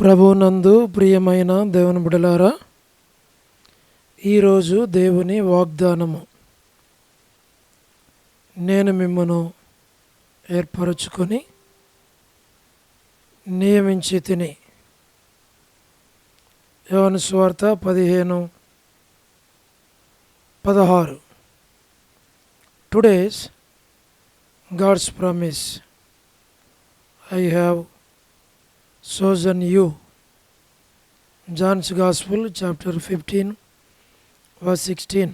ప్రభువునందు ప్రియమైన దేవుని బిడ్డలారా, ఈరోజు దేవుని వాగ్దానము. నేను మిమ్మను ఏర్పరచుకొని నియమించి తిని. యోహాను సువార్త 15:16. Today's God's promise. I have chosen you. John's Gospel, chapter 15, verse 16.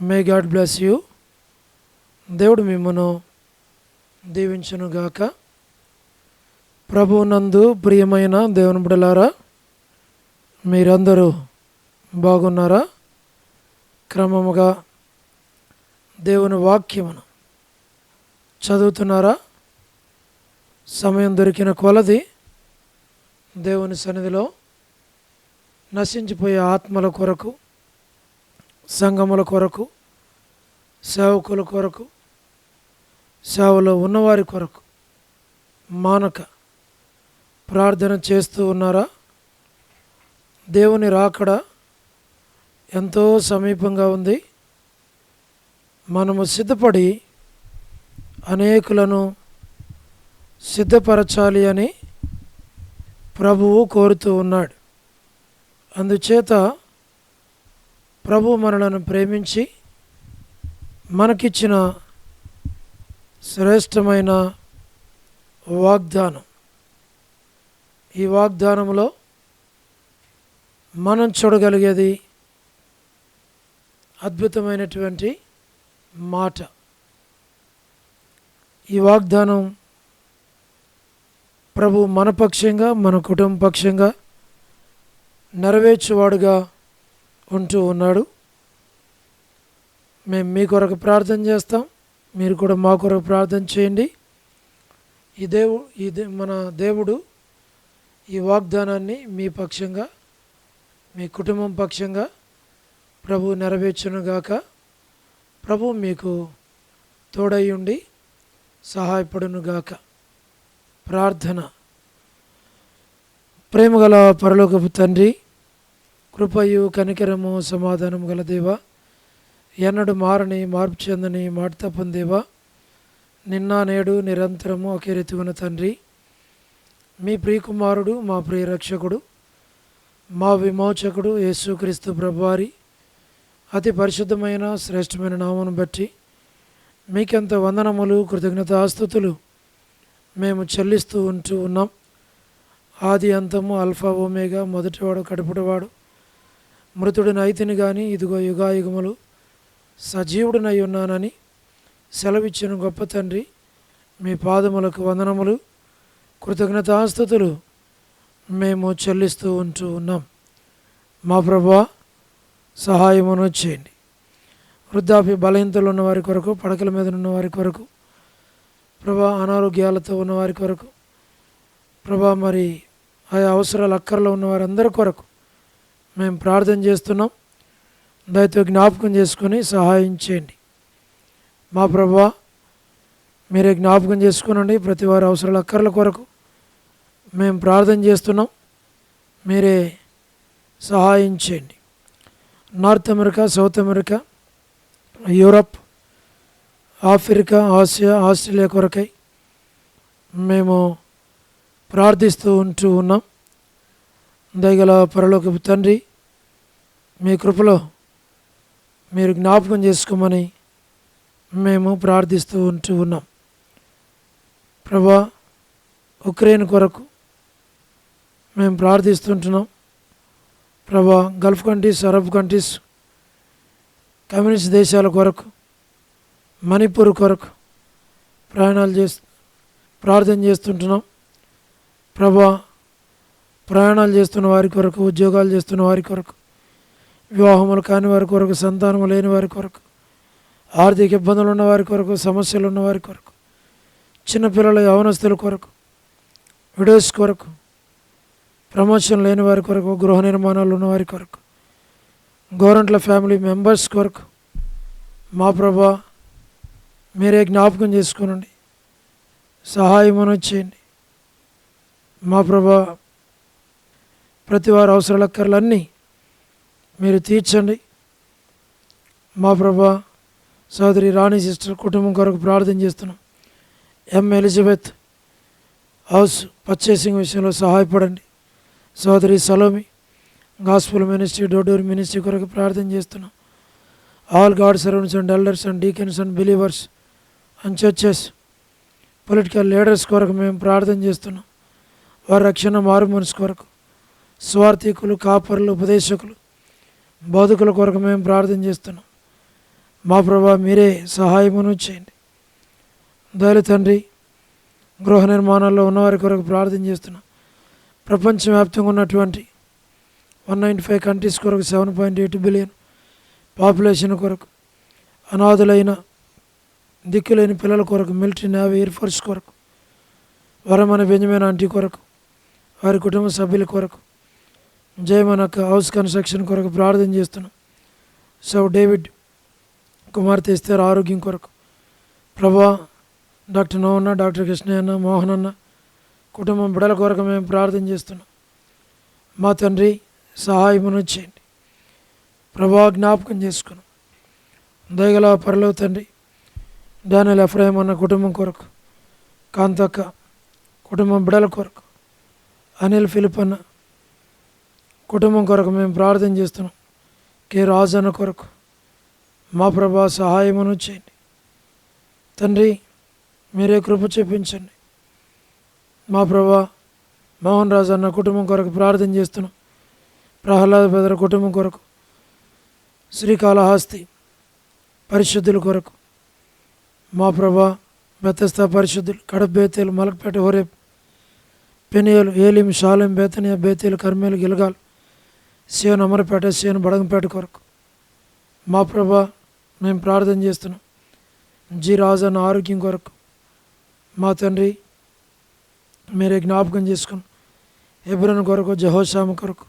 May God bless you. దేవుడు మిమ్మను దీవించునుగాక. ప్రభువునందు ప్రియమైన దేవుని బిడ్డలారా, మీరందరూ బాగున్నారా? క్రమముగా దేవుని వాక్యమును చదువుతున్నారా? సమయం దొరికిన కొలది దేవుని సన్నిధిలో నశించిపోయే ఆత్మల కొరకు, సంఘముల కొరకు, సేవకుల కొరకు, సేవలో ఉన్నవారి కొరకు మానక ప్రార్థన చేస్తూ ఉన్నారా? దేవుని రాకడ ఎంతో సమీపంగా ఉంది. మనము సిద్ధపడి అనేకులను సిద్ధపరచాలి అని ప్రభువు కోరుతూ ఉన్నాడు. అందుచేత ప్రభువు మనలను ప్రేమించి మనకిచ్చిన శ్రేష్టమైన వాగ్దానం. ఈ వాగ్దానంలో మనం చూడగలిగేది అద్భుతమైనటువంటి మాట. ఈ వాగ్దానం ప్రభు మన పక్షంగా, మన కుటుంబ పక్షంగా నెరవేర్చువాడుగా ఉంటూ ఉన్నాడు. మేము మీ కొరకు ప్రార్థన చేస్తాం, మీరు కూడా మా కొరకు ప్రార్థన చేయండి. మన దేవుడు ఈ వాగ్దానాన్ని మీ పక్షంగా, మీ కుటుంబం పక్షంగా ప్రభు నెరవేర్చునుగాక. ప్రభు మీకు తోడై ఉండి సహాయపడునుగాక. ప్రార్థన. ప్రేమగల పరలోకపు తండ్రి, కృపయు కనికరము సమాధానం గల దేవా, ఎన్నడు మారని మార్పు చెందని మాట తప్పని దేవా, నిన్న నేడు నిరంతరము ఒకే రీతి ఉన్న తండ్రి, మీ ప్రియకుమారుడు, మా ప్రియ రక్షకుడు, మా విమోచకుడు యేసుక్రీస్తు ప్రభువారి అతి పరిశుద్ధమైన శ్రేష్టమైన నామమును బట్టి మీకెంత వందనములు, కృతజ్ఞతాస్తుతులు మేము చెల్లిస్తూ ఉంటూ ఉన్నాం. ఆది అంతము, అల్ఫా ఓమేగా, మొదటివాడు కడుపుటివాడు, మృతుడిని అయితిని కానీ ఇదిగో యుగాయుగములు సజీవుడినై ఉన్నానని సెలవిచ్చిన గొప్ప తండ్రి, మీ పాదములకు వందనములు, కృతజ్ఞతాస్తుతులు మేము చెల్లిస్తూ ఉంటూ ఉన్నాం. మా ప్రభువా, సహాయమును చేయండి. వృద్ధాప్య బలహీనతలు ఉన్న వారి కొరకు, పడకల మీద ఉన్న వారి కొరకు ప్రభా, అనారోగ్యాలతో ఉన్నవారి కొరకు ప్రభా, మరి ఆయా అవసరాలు అక్కర్లో ఉన్న వారందరి కొరకు మేము ప్రార్థన చేస్తున్నాం. దయతో జ్ఞాపకం చేసుకొని సహాయం చేయండి. మా ప్రభా, మీరే జ్ఞాపకం చేసుకునండి. ప్రతి వారి అవసరాల అక్కర్ల కొరకు మేము ప్రార్థన చేస్తున్నాం. మీరే సహాయం చేయండి. North America, south America, Europe, Africa, Asia, Australia కొరకై మేము ప్రార్థిస్తూ ఉంటూ ఉన్నాం. దయగల పరలోకపు తండ్రి, మీ కృపలో మీరు జ్ఞాపకం చేసుకోమని మేము ప్రార్థిస్తూ ఉంటూ ఉన్నాం. ప్రభా, ఉక్రెయిన్ కొరకు మేము ప్రార్థిస్తుంటున్నాం. ప్రభా, Gulf countries, Arab countries, communist దేశాల కొరకు, మణిపూర్ కొరకు ప్రార్థన చేస్తుంటున్నాం. ప్రభా, ప్రయాణాలు చేస్తున్న వారి కొరకు, ఉద్యోగాలు చేస్తున్న వారి కొరకు, వివాహములు కాని వారి కొరకు, సంతానము లేని వారి కొరకు, ఆర్థిక ఇబ్బందులు ఉన్న వారి కొరకు, సమస్యలు ఉన్న వారి కొరకు, చిన్నపిల్లల యవనస్తుల కొరకు, విడోస్ కొరకు, ప్రమోషన్ లేని వారి కొరకు, గృహ నిర్మాణాలు ఉన్న వారి కొరకు, గవర్నమెంట్ల ఫ్యామిలీ మెంబర్స్ కొరకు మా ప్రభా మీరే జ్ఞాపకం చేసుకోనండి, సహాయమును చేయండి. మా ప్రభా ప్రతి వారి అవసరాలన్నీ మీరు తీర్చండి. మా ప్రభా సోదరి రాణి సిస్టర్ కుటుంబం కొరకు ప్రార్థన చేస్తున్నాం. ఎలిజబెత్ హౌస్ పర్చేసింగ్ విషయంలో సహాయపడండి. సోదరి సలోమి గాస్పుల్ మినిస్ట్రీ డోడూరి మినిస్ట్రీ కొరకు ప్రార్థన చేస్తున్నాం. All God servants and elders and deacons and believers and churches political leaders కొరకు మేము ప్రార్థన చేస్తున్నాం. వారి రక్షణ మారు మనసు కొరకు, స్వార్థికులు, కాపరులు, ఉపదేశకులు, బోధకుల కొరకు మేము ప్రార్థన చేస్తున్నాం. మా ప్రభా మీరే సహాయమును చేయండి. దయల తండ్రి, గృహ నిర్మాణాల్లో ఉన్నవారి కొరకు ప్రార్థన చేస్తున్నాం. ప్రపంచవ్యాప్తంగా ఉన్నటువంటి 195 కంట్రీస్ కొరకు 7.8 బిలియన్ పాపులేషన్ కొరకు, అనాథులైన దిక్కులేని పిల్లల కొరకు, మిలిటరీ, నేవీ, ఎయిర్ ఫోర్స్ కొరకు, వరమన బెంజమిన్ ఆంటీ కొరకు, వారి కుటుంబ సభ్యుల కొరకు, జయమనక్క హౌస్ కన్స్ట్రక్షన్ కొరకు ప్రార్థన చేస్తున్నాం. సౌ డేవిడ్ కుమార్తె ఎస్తేర్ ఆరోగ్యం కొరకు, ప్రభా డాక్టర్ నోవన్న, డాక్టర్ కృష్ణయ్యన్న, మోహన్ అన్న కుటుంబం బిడల కొరకు మేము ప్రార్థన చేస్తున్నాం. మా తండ్రి సహాయమును చేయండి. ప్రభా జ్ఞాపకం చేసుకున్నాం. దయగల పరలోక తండ్రి, డానియల్ ఎఫ్రాయిం అన్న కుటుంబం కొరకు, కాంతక్క కుటుంబం బిడల కొరకు, అనిల్ ఫిలిప్ అన్న కుటుంబం కొరకు మేము ప్రార్థన చేస్తున్నాం. కె రాజు అన్న కొరకు మా ప్రభా సహాయమును చేయండి. తండ్రి మీరే కృప చూపించండి. మా ప్రభా మోహన్ రాజు అన్న కుటుంబం కొరకు ప్రార్థన చేస్తున్నాం. ప్రహ్లాద బెదర కుటుంబం కొరకు, శ్రీకాళహస్తి పరిశుద్ధుల కొరకు, మా ప్రభా బెతస్తా పరిశుద్ధులు, కడప, బేతేలు, మలక్పేట, హోరేబ్, పెనియలు, ఏలిం, షాలెం, బేతనియా, బేతేలు, కర్మేలు, గిలగాల్, సియోన్, అమరపేట, సియోన్, బడంగపేట కొరకు మా ప్రభా మేము ప్రార్థన చేస్తున్నాం. జి రాజు అన్న ఆరోగ్యం కొరకు మా తండ్రి మీరే జ్ఞాపకం చేసుకుని, హెబ్రోన్ కొరకు, జెహోషాము కొరకు,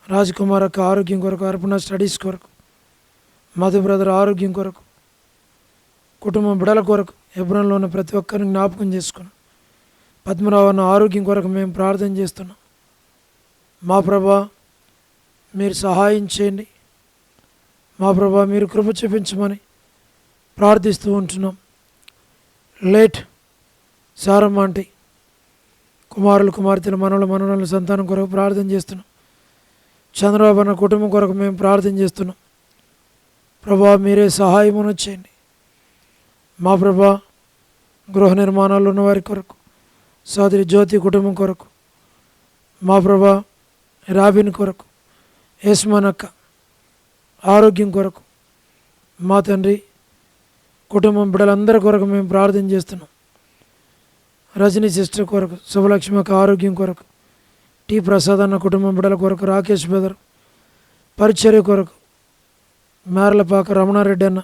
రాజ్కుమార్ అక్క ఆరోగ్యం కొరకు, అర్పణ స్టడీస్ కొరకు, మధు బ్రదర్ ఆరోగ్యం కొరకు, కుటుంబం బిడల కొరకు, హెబ్రోన్లో ఉన్న ప్రతి ఒక్కరిని జ్ఞాపకం చేసుకుని, పద్మరావు అన్న ఆరోగ్యం కొరకు మేము ప్రార్థన చేస్తున్నాం. మా ప్రభా మీరు సహాయం చేయండి. మా ప్రభా మీరు కృప చూపించమని ప్రార్థిస్తూ ఉంటున్నాం. లేట్ సారమ్మ ఆంటీ కుమారులు, కుమార్తెలు, మనవల సంతానం కొరకు ప్రార్థన చేస్తున్నాం. చంద్రబాబు అన్న కుటుంబం కొరకు మేము ప్రార్థన చేస్తున్నాం. ప్రభా మీరే సహాయమును చేయండి. మా ప్రభా గృహ నిర్మాణాలు ఉన్నవారి కొరకు, సోదరి జ్యోతి కుటుంబం కొరకు, మా ప్రభా రాబిన్ కొరకు, యస్మాన్ అక్క ఆరోగ్యం కొరకు, మా తండ్రి కుటుంబం బిడ్డలందరి కొరకు మేము ప్రార్థన చేస్తున్నాం. రజనీ సిస్టర్ కొరకు, శుభలక్ష్మి అక్క ఆరోగ్యం కొరకు, టి ప్రసాద్ అన్న కుటుంబం బిడ్డల కొరకు, రాకేష్ బెదర్ పరిచర్య కొరకు, మేరలపాక రమణారెడ్డి అన్న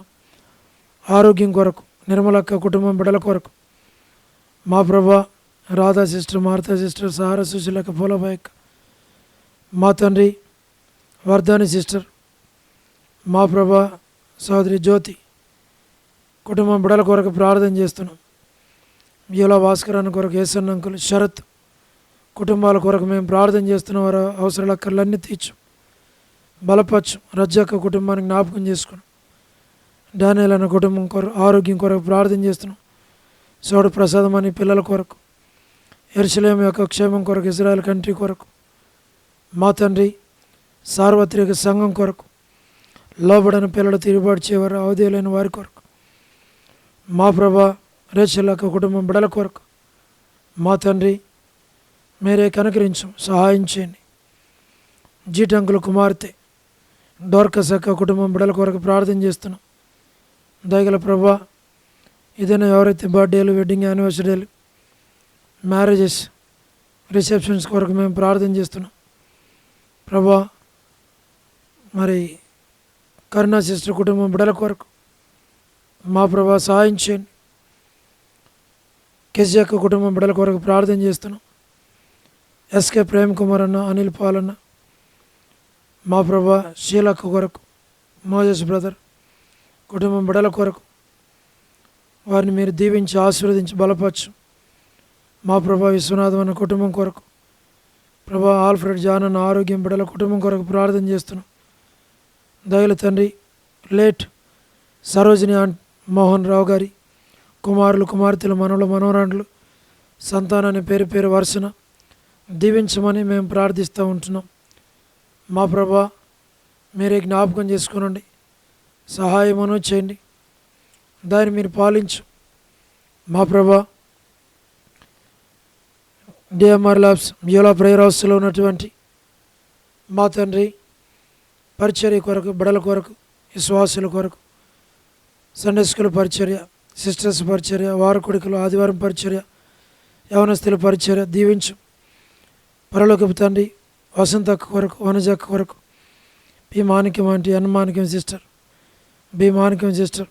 ఆరోగ్యం కొరకు, నిర్మలక్క కుటుంబం బిడ్డల కొరకు, మా ప్రభా రాధా సిస్టర్, మారుతా సిస్టర్, సహారా సుశీలక్క, పూలబాయక్క, మా తండ్రి వర్ధాని సిస్టర్, మా ప్రభా సోదరి జ్యోతి కుటుంబం బిడ్డల కొరకు ప్రార్థన చేస్తున్నాం. యుల భాస్కర్ అన్న కొరకు, ఏసన్న అంకుల్, శరత్ కుటుంబాల కొరకు మేము ప్రార్థన చేస్తున్నాం. వారి అవసరాలన్నీ తీర్చు, బలపరచు. రజ్జక్క కుటుంబానికి జ్ఞాపకం చేసుకున్నాం. డానియల్ అన్న కుటుంబం కొరకు ఆరోగ్యం కొరకు ప్రార్థన చేస్తున్నాం. సోడు ప్రసాదం అని పిల్లల కొరకు, యెరూషలేము యొక్క క్షేమం కొరకు, ఇజ్రాయెల్ కంట్రీ కొరకు, మా తండ్రి సార్వత్రిక సంఘం కొరకు, లోబడిన పిల్లలు తిరుగుబాటు చేయవారు అవధేయులైన వారి కొరకు, మా ప్రభా రేచల్ యొక్క కుటుంబం బిడల కొరకు, మా తండ్రి మీరే కనుకరించం, సహాయం చేయండి. జీటంకుల కుమార్తె డోర్కస్ యొక్క కుటుంబం బిడల కొరకు ప్రార్థన చేస్తున్నాం. దయగల ప్రభా ఏదైనా ఎవరైతే బర్త్డేలు, వెడ్డింగ్ యానివర్సరీలు, మ్యారేజెస్, రిసెప్షన్స్ కొరకు మేము ప్రార్థన చేస్తున్నాం. ప్రభా మరి కరుణా సిస్టర్ కుటుంబం బిడల కొరకు మా ప్రభా సహాయం చేయండి. కెసి యొక్క కుటుంబం బిడల కొరకు ప్రార్థన చేస్తున్నాం. ఎస్కే ప్రేమ్ కుమార్ అన్న, అనిల్ పాల్ అన్న, మా ప్రభా షీలక్క కొరకు, మోజెస్ బ్రదర్ కుటుంబం బిడల కొరకు వారిని మీరు దీవించి ఆశీర్వదించి బలపరచు. మా ప్రభా విశ్వనాథం అన్న కుటుంబం కొరకు ప్రభా ఆల్ఫ్రెడ్ జాన్ అన్న ఆరోగ్యం బిడ్డల కుటుంబం కొరకు ప్రార్థన చేస్తున్నాం. దయల తండ్రి లేట్ సరోజిని మోహన్ రావు గారి కుమారులు కుమార్తెలు మనవలు మనవరాండ్లు సంతానాన్ని పేరు పేరు వరుసన దీవించమని మేము ప్రార్థిస్తూ ఉంటున్నాం. మా ప్రభా మీరే జ్ఞాపకం చేసుకునండి, సహాయమును చేయండి, దాన్ని మీరు పాలించు. మా ప్రభా డిఎంఆర్ ల్యాబ్స్ మ్యూలా ప్రేయర్ హౌస్లో ఉన్నటువంటి మా తండ్రి పరిచర్య కొరకు, బిడల కొరకు, విశ్వాసుల కొరకు, సండే స్కూల్ పరిచర్య, సిస్టర్స్ పరిచర్య, వారకుడికలు ఆదివారం పరిచర్య, యవనస్తుల పరిచర్య దీవించు. పరలోకపు తండ్రి వసంతక్క కొరకు, వనజక్క కొరకు, బి మాణిక్యం ఆంటీ, అన్నమాణిక్యం సిస్టర్, బి మాణిక్యం సిస్టర్,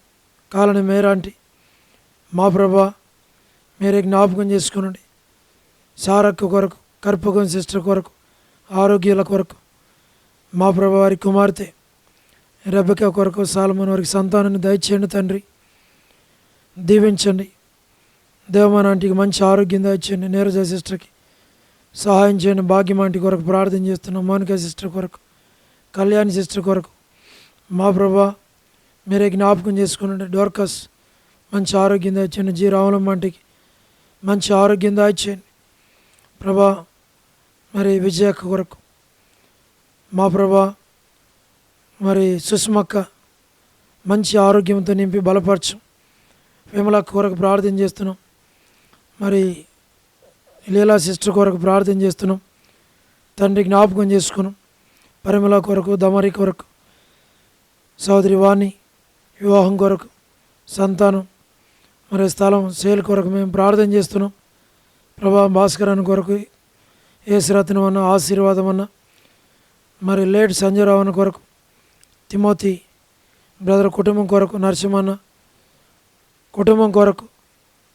కాలనీ మేరాంటీ, మా ప్రభా మీరే జ్ఞాపకం చేసుకునండి. సారక్క కొరకు, కర్పకం సిస్టర్ కొరకు, ఆరోగ్యాల కొరకు, మా ప్రభా వారి కుమార్తె రెబెకా కొరకు, సాలమన్ వారికి సంతానాన్ని దయచేయండి తండ్రి, దీవించండి. దేవమాన ఆంటీకి మంచి ఆరోగ్యం దయచేయండి. నీరజ సిస్టర్కి సహాయం చేయండి. భాగ్యం ఆంటీ కొరకు ప్రార్థన చేస్తున్నాం. మోనికా సిస్టర్ కొరకు, కళ్యాణి సిస్టర్ కొరకు, మా ప్రభా మీరే జ్ఞాపకం చేసుకునండి. డోర్కస్ మంచి ఆరోగ్యం దయచేయండి. జీ రామలమ్మ ఆంటీకి మంచి ఆరోగ్యం దయచేయండి ప్రభా. మరి విజయక్క కొరకు, మా ప్రభా మరి సుష్మక్క మంచి ఆరోగ్యంతో నింపి బలపరచు. విమలక్క కొరకు ప్రార్థన చేస్తున్నాం. మరి లీలా సిస్టర్ కొరకు ప్రార్థన చేస్తున్నాం తండ్రి, జ్ఞాపకం చేసుకున్నాం. పరిమళ కొరకు, దమరి కొరకు, సోదరి వాణి వివాహం కొరకు, సంతానం మరి స్థలం సేల్ కొరకు మేము ప్రార్థన చేస్తున్నాం ప్రభా. భాస్కరాన్ని కొరకు, ఏసురత్నం అన్న ఆశీర్వాదం అన్న, మరి లేట్ సంజయరావు అన్న కొరకు, తిమోతి బ్రదర్ కుటుంబం కొరకు, నరసింహన్న కుటుంబం కొరకు,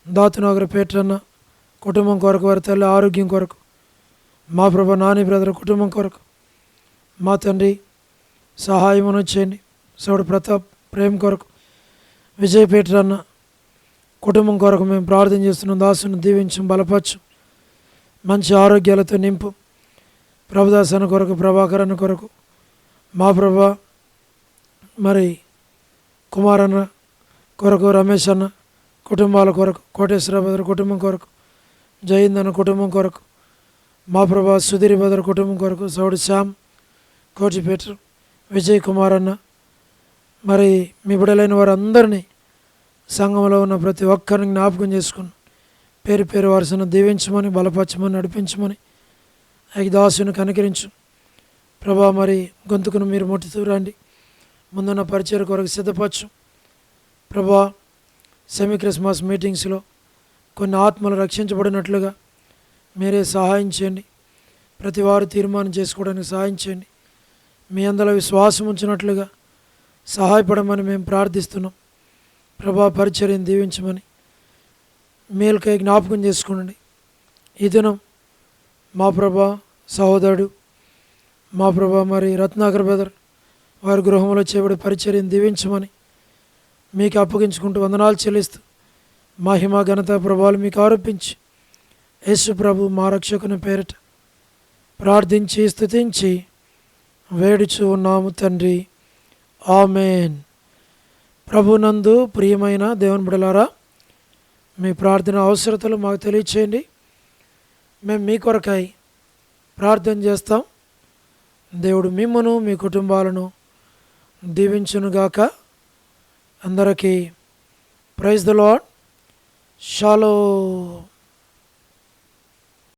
దాతునగర్ పేట్రన్న కుటుంబం కొరకు, వారి తల్లి ఆరోగ్యం కొరకు, మా ప్రభా నాని బ్రదర్ కుటుంబం కొరకు, మా తండ్రి సహాయమును చేయండి. సౌడు ప్రతాప్ ప్రేమ్ కొరకు, విజయ్ పేట్రన్న కుటుంబం కొరకు మేము ప్రార్థన చేస్తున్నాం. దాసును దీవించం, బలపరచు, మంచి ఆరోగ్యాలతో నింపు. ప్రభుదాస్ అన్న కొరకు, ప్రభాకర్ అన్న కొరకు, మా ప్రభా మరి కుమార్ అన్న కొరకు, రమేష్ అన్న కుటుంబాల కొరకు, కోటేశ్వర భద్ర కుటుంబం కొరకు, జయింద్ అన్న కుటుంబం కొరకు, మా ప్రభా సుధీర్ భద్ర కుటుంబం కొరకు, సౌడు శ్యామ్, కోటి పీటర్, విజయ్ కుమార్ అన్న, మరి మీ బిడ్డలైన వారందరినీ సంఘంలో ఉన్న ప్రతి ఒక్కరిని జ్ఞాపకం చేసుకుని పేరు పేరు వరుసను దీవించమని, బలపరచమని, నడిపించమని, దాసుని కనికరించు ప్రభా. మరి గొంతుకును మీరు ముట్టుతూ రండి. ముందున్న పరిచయ కొరకు సిద్ధపరచు ప్రభా. సెమీ క్రిస్మస్ మీటింగ్స్లో కొన్ని ఆత్మలు రక్షించబడినట్లుగా మీరే సహాయం చేయండి. ప్రతి వారు తీర్మానం చేసుకోవడానికి సహాయం చేయండి. మీ అందులో విశ్వాసం ఉంచినట్లుగా సహాయపడమని మేము ప్రార్థిస్తున్నాం ప్రభా. పరిచర్యను దీవించమని, మేలుకై జ్ఞాపకం చేసుకోండి. ఈ దినం మా ప్రభా సహోదరుడు, మా ప్రభా మరి రత్నాకర్ బ్రదర్ వారి గృహంలో చేయబడే పరిచర్యను దీవించమని మీకు అప్పగించుకుంటూ వందనాలు చెల్లిస్తూ మహిమ ఘనత ప్రభావాలు మీకు ఆరోపించి యేసు ప్రభు మా రక్షకుని పేరిట ప్రార్థించి స్తుతించి వేడుచు ఉన్నాము తండ్రి, ఆమేన్. ప్రభునందు ప్రియమైన దేవుని బిడ్డలారా, మీ ప్రార్థన అవసరతలు మాకు తెలియచేయండి. మేము మీ కొరకై ప్రార్థన చేస్తాం. దేవుడు మిమ్మును మీ కుటుంబాలను దీవించునుగాక. అందరికీ ప్రైజ్ ద లార్డ్. షాలోమ్.